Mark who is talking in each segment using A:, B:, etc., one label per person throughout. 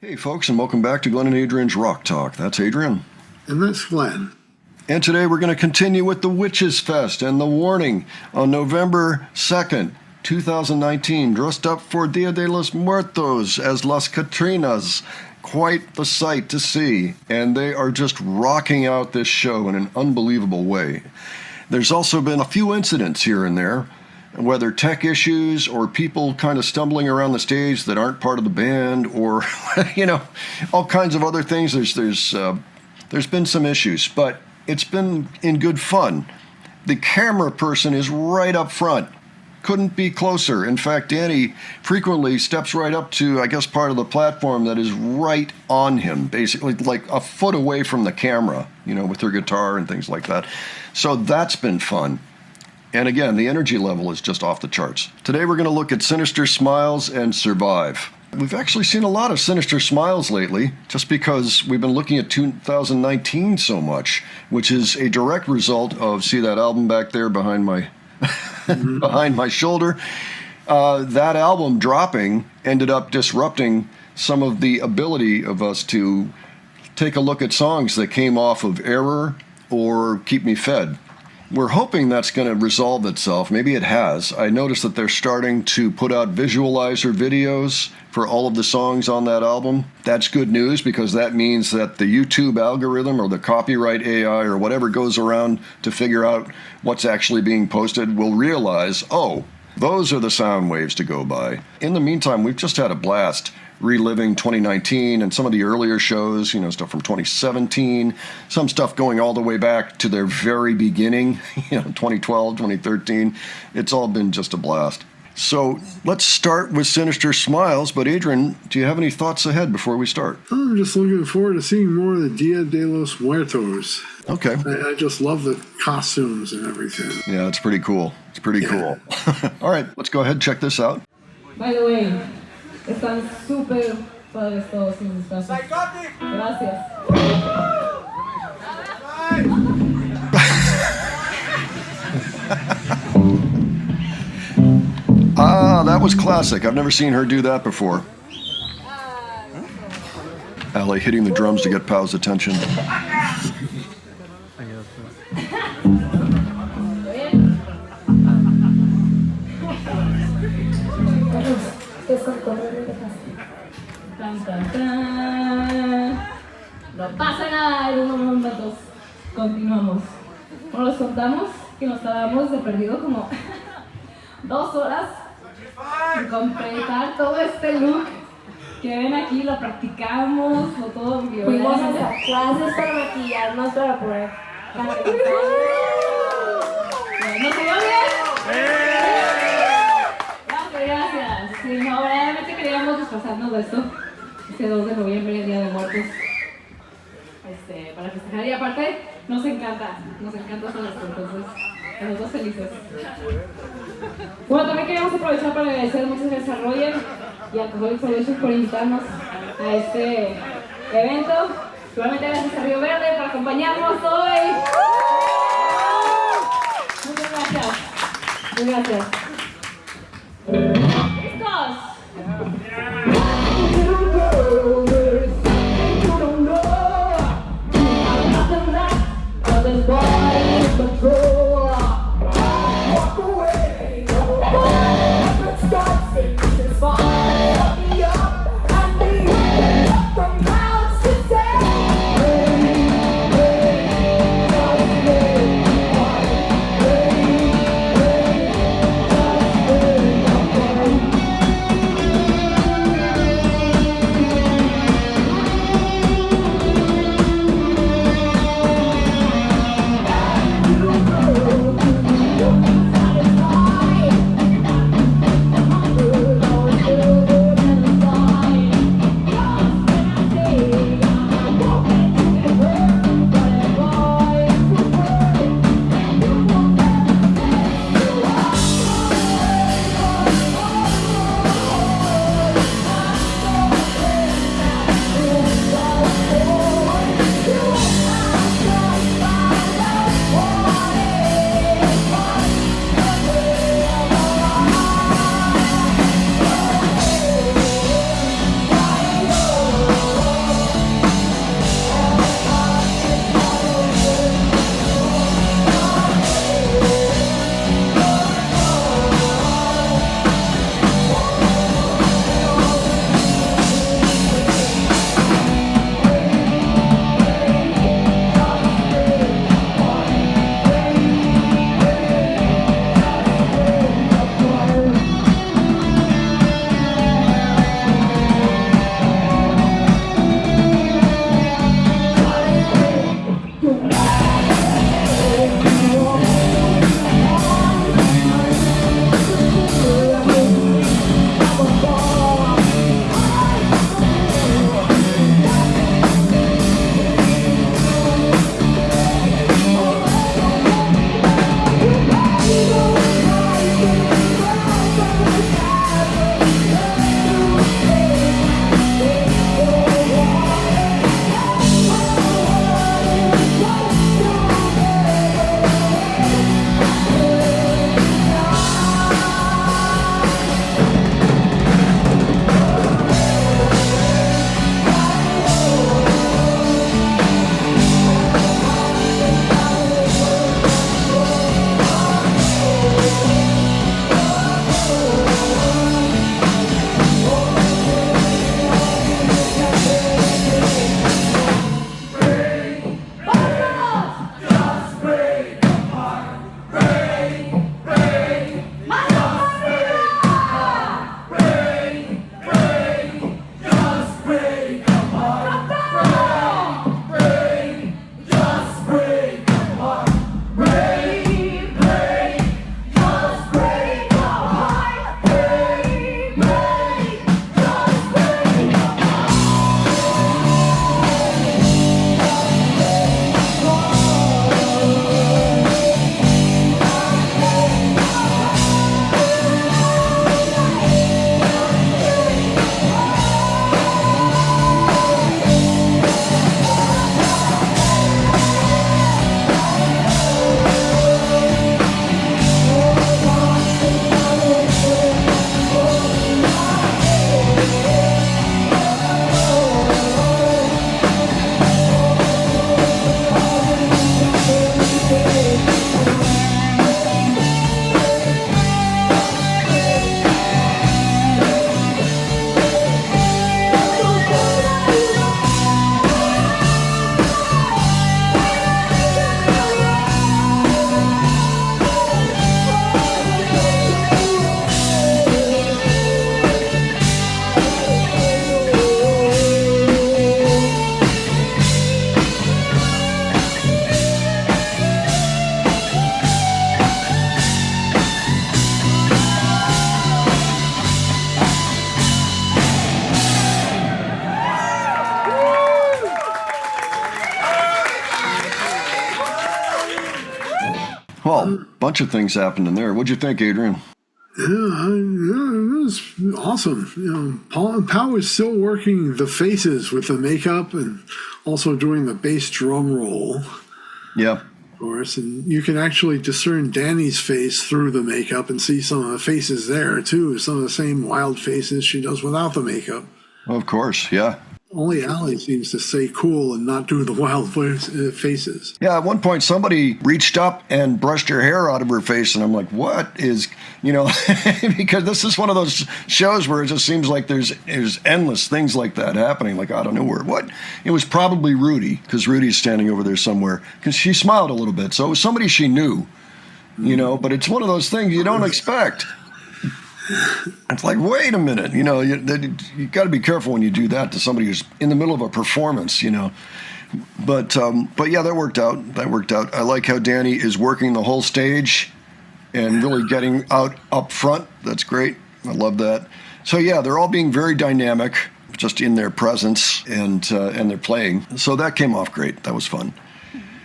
A: Hey folks, and welcome back to Glenn and Adrian's Rock Talk. That's Adrian.
B: And that's Glenn.
A: And today we're going to continue with the Witches Fest and the warning on November 2nd, 2019, dressed up for Dia de los Muertos as Las Catrinas. Quite the sight to see, and they are just rocking out this show in an unbelievable way. There's also been a few incidents here and there, whether tech issues or people kind of stumbling around the stage that aren't part of the band, or all kinds of other things. There's been some issues, but it's been in good fun. The camera person is right up front. Couldn't be closer. In fact, Danny frequently steps right up to, I guess, part of the platform that is right on him, basically like a foot away from the camera, with her guitar and things like that. So that's been fun. And again, the energy level is just off the charts. Today we're going to look at Sinister Smiles and Survive. We've actually seen a lot of Sinister Smiles lately, just because we've been looking at 2019 so much, which is a direct result of, see that album back there behind my behind my shoulder? That album dropping ended up disrupting some of the ability of us to take a look at songs that came off of Error or Keep Me Fed. We're hoping that's going to resolve itself. Maybe it has. I noticed that they're starting to put out visualizer videos for all of the songs on that album. That's good news, because that means that the YouTube algorithm or the copyright AI or whatever goes around to figure out what's actually being posted will realize, oh, those are the sound waves to go by. In the meantime, we've just had a blast reliving 2019 and some of the earlier shows, stuff from 2017, some stuff going all the way back to their very beginning, 2012, 2013. It's all been just a blast. So let's start with Sinister Smiles. But Adrian, do you have any thoughts ahead before we start?
B: I'm just looking forward to seeing more of the Dia de los Muertos.
A: Okay.
B: I just love the costumes and everything.
A: Yeah, it's pretty cool. It's pretty cool. All right, let's go ahead and check this out.
C: By the way, están súper padres todos sus disfraces. Gracias.
A: That was classic. I've never seen her do that before. Ale hitting the drums to get Pau's attention.
C: Tan, tan, tan. No pasa nada en unos momentos. Continuamos. Bueno, les contamos que nos tardamos de perdido como 2 horas en completar todo este look que ven aquí. Lo practicamos, o todo video.
D: Fuimos a clases para maquillarnos para poder cantar.
C: ¿No se vio bien? Gracias. Sí, no, realmente queríamos disfrazarnos de esto este 2 de noviembre, Día de Muertos, para festejar. Y aparte, nos encanta hacer esto, entonces, nosotros felices. Bueno, también queríamos aprovechar para agradecer muchas gracias a Roger y a Alcoholic Productions por invitarnos a este evento. Igualmente gracias a Río Verde por acompañarnos hoy. Muchas gracias. Muchas gracias. ¿Listos?
A: Well, a bunch of things happened in there. What'd you think, Adrian?
B: Yeah, it was awesome. Paul was still working the faces with the makeup and also doing the bass drum roll.
A: Yeah.
B: Of course, and you can actually discern Danny's face through the makeup and see some of the faces there, too. Some of the same wild faces she does without the makeup.
A: Of course, yeah.
B: Only Allie seems to stay cool and not do the wild faces.
A: Yeah, at one point somebody reached up and brushed her hair out of her face, and I'm like, what is, because this is one of those shows where it just seems like there's endless things like that happening, like out of nowhere. What? It was probably Rudy, because Rudy's standing over there somewhere, because she smiled a little bit, so it was somebody she knew, but it's one of those things you don't expect. It's like, wait a minute, you got to be careful when you do that to somebody who's in the middle of a performance, But yeah, that worked out. I like how Danny is working the whole stage and really getting out up front. That's great. I love that. So yeah, they're all being very dynamic, just in their presence and their playing. So that came off great. That was fun.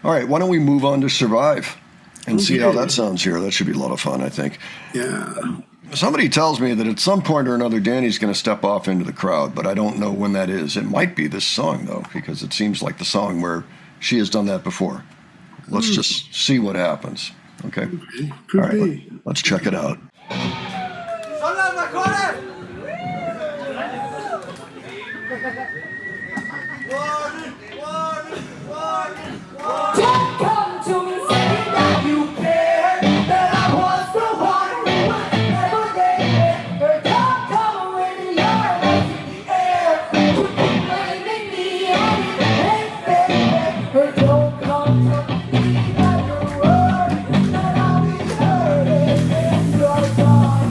A: All right, why don't we move on to Survive and see how that sounds here? That should be a lot of fun, I think.
B: Yeah.
A: Somebody tells me that at some point or another, Danny's going to step off into the crowd, but I don't know when that is. It might be this song, though, because it seems like the song where she has done that before. Let's just see what happens. Okay?
B: Could
A: All right,
B: be.
A: let's check it out.
E: ¡Son las mejores!
F: Don't come to me saying that you care, that I was the one who was never there. Or don't come when your hands in the air, to keep blaming me and it ain't fair. Or don't come to me that you're worried, that I'll be hurting if you're gone.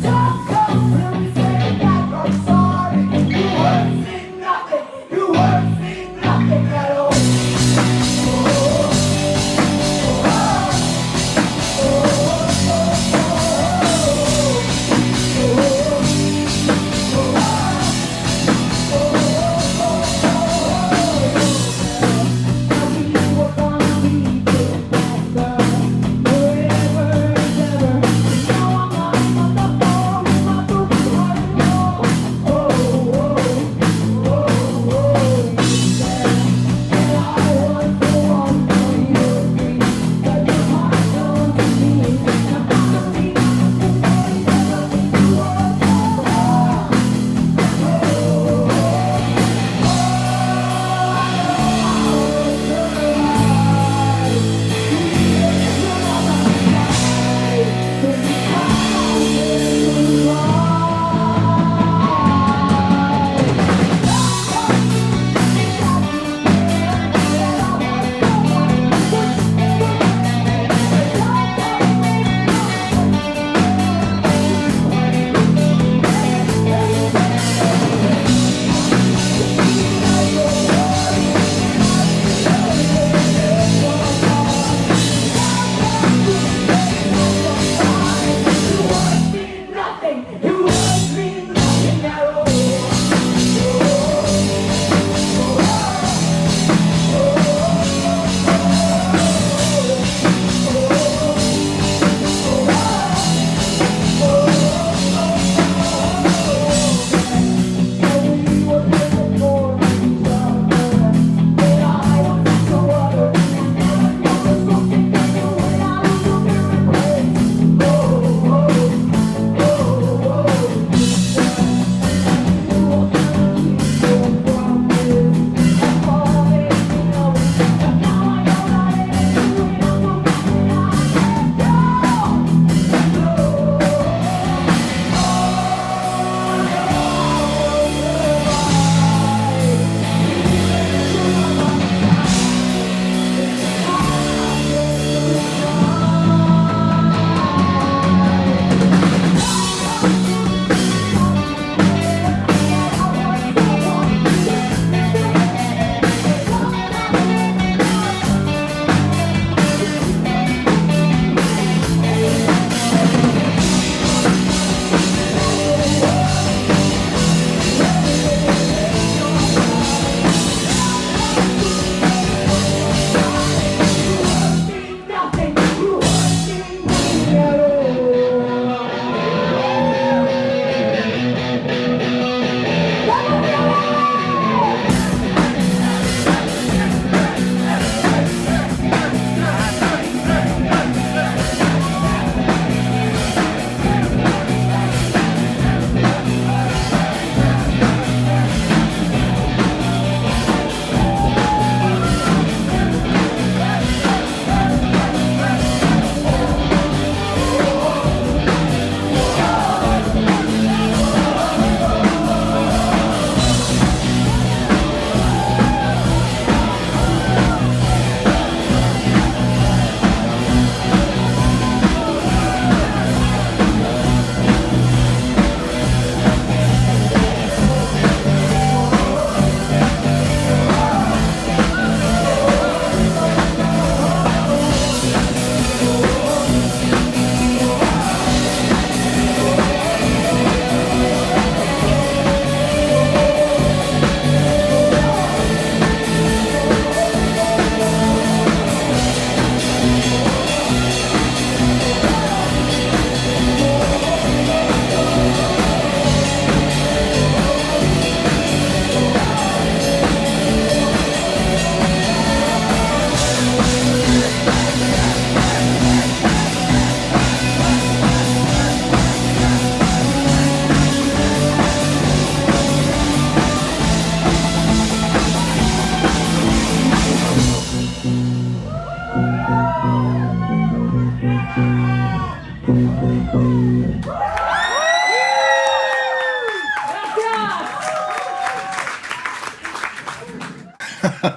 F: Don't come to me saying that I'm sorry. You hurt me nothing at all.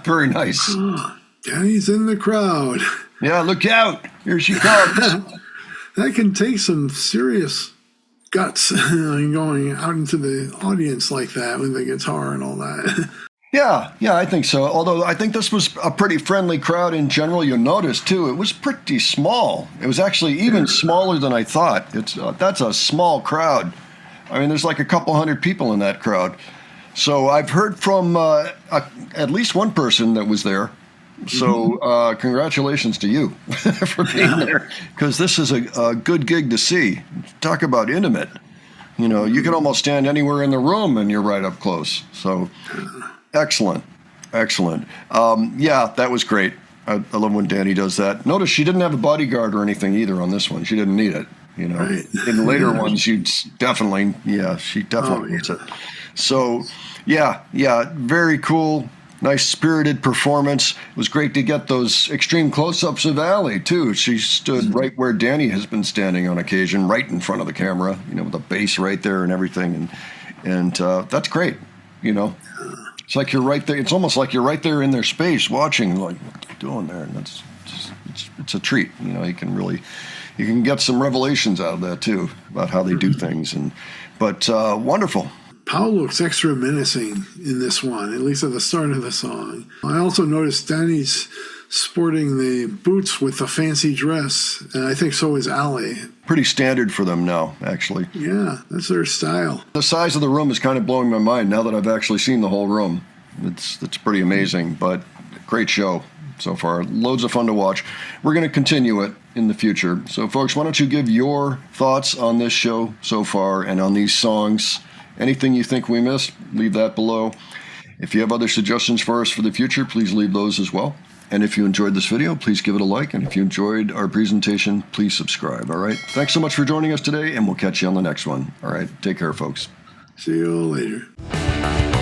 A: Very nice.
B: Danny's in the crowd.
A: Yeah, look out. Here she comes.
B: That can take some serious guts going out into the audience like that with the guitar and all that.
A: Yeah, I think so. Although I think this was a pretty friendly crowd in general. You'll notice, too, it was pretty small. It was actually even smaller than I thought. That's a small crowd. I mean, there's like a couple hundred people in that crowd. So I've heard from at least one person that was there. So congratulations to you for being there, because this is a good gig to see. Talk about intimate. You know, you can almost stand anywhere in the room and you're right up close. So excellent. Yeah, that was great. I love when Danny does that. Notice she didn't have a bodyguard or anything either on this one. She didn't need it. You know,
B: Right.
A: in the later ones, she definitely needs it. So, yeah, very cool. Nice spirited performance. It was great to get those extreme close-ups of Allie, too. She stood right where Danny has been standing on occasion, right in front of the camera, you know, with the bass right there and everything. And that's great, you know. It's like you're right there. It's almost like you're right there in their space watching, like, what they're doing there. And that's just, it's a treat. You know, you can get some revelations out of that, too, about how they do things. But wonderful.
B: Paul looks extra menacing in this one, at least at the start of the song. I also noticed Danny's sporting the boots with the fancy dress, and I think so is Allie.
A: Pretty standard for them now, actually.
B: Yeah, that's their style.
A: The size of the room is kind of blowing my mind now that I've actually seen the whole room. It's pretty amazing, but great show so far. Loads of fun to watch. We're going to continue it in the future. So, folks, why don't you give your thoughts on this show so far and on these songs? Anything you think we missed, leave that below. If you have other suggestions for us for the future, please leave those as well. And if you enjoyed this video, please give it a like. And if you enjoyed our presentation, please subscribe. All right. Thanks so much for joining us today, and we'll catch you on the next one. All right. Take care, folks.
B: See you all later.